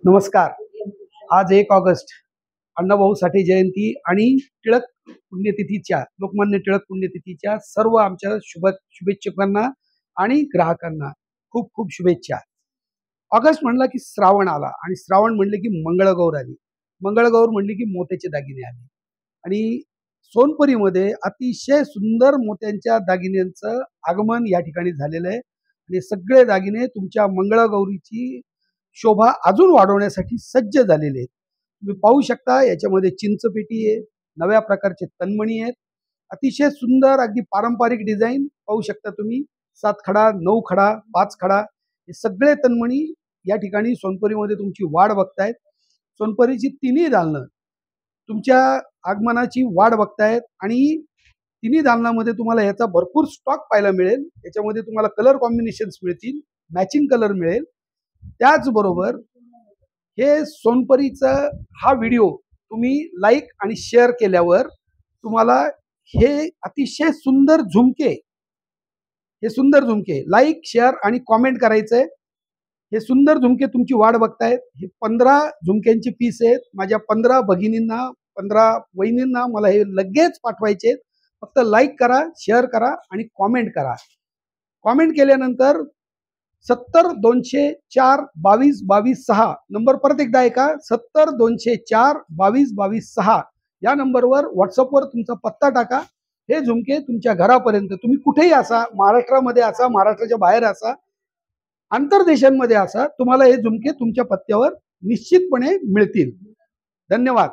नमस्कार. आज 1 ऑगस्ट अण्णाभाऊ साठे जयंती आणि टिळक पुण्यतिथीच्या लोकमान्य टिळक पुण्यतिथीच्या सर्व आमच्या शुभेच्छुकांना आणि ग्राहकांना खूप खूप शुभेच्छा. ऑगस्ट म्हणला की श्रावण आला आणि श्रावण म्हणले की मंगळगौर आली. मंगळगौर म्हणली की मोत्याचे दागिने आले आणि सोनपुरीमध्ये अतिशय सुंदर मोत्यांच्या दागिन्यांचं आगमन या ठिकाणी झालेलं आहे आणि सगळे दागिने तुमच्या मंगळगौरीची शोभा अजून वाढवण्यासाठी सज्ज झालेले आहेत. तुम्ही पाहू शकता याच्यामध्ये चिंचपेटी आहे, नव्या प्रकारचे तन्मणी आहेत, अतिशय सुंदर अगदी पारंपरिक डिझाईन पाहू शकता तुम्ही. 7 खडा, 9 खडा, 5 खडा हे सगळे तन्मणी या ठिकाणी सोनपुरीमध्ये तुमची वाढ बघतायत. सोनपुरीची तिन्ही दालनं तुमच्या आगमनाची वाढ बघतायत आणि तिन्ही दालनामध्ये तुम्हाला याचा भरपूर स्टॉक पाहायला मिळेल. याच्यामध्ये तुम्हाला कलर कॉम्बिनेशन्स मिळतील, मॅचिंग कलर मिळेल. त्याचबरोबर हे सोनपरीचा हा व्हिडिओ तुम्ही लाईक आणि शेअर केल्यावर तुम्हाला हे अतिशय सुंदर झुमके लाईक शेअर आणि कॉमेंट करायचंय. हे सुंदर झुमके तुमची वाढ बघतायत. हे 15 झुमक्यांची पीस आहेत. माझ्या 15 भगिनींना 15 वहिनींना मला हे लगेच पाठवायचे. फक्त लाईक करा, शेअर करा आणि कॉमेंट करा. कॉमेंट केल्यानंतर 70 204 22 22 6 नंबर परत एकदा ऐका, 70 204 22 22 6 या नंबरवर व्हॉट्सअपवर तुमचा पत्ता टाका. हे झुमके तुमच्या घरापर्यंत, तुम्ही कुठेही असा, महाराष्ट्रामध्ये असा, महाराष्ट्राच्या बाहेर असा, आंतरदेशांमध्ये असा, तुम्हाला हे झुमके तुमच्या पत्त्यावर निश्चितपणे मिळतील. धन्यवाद.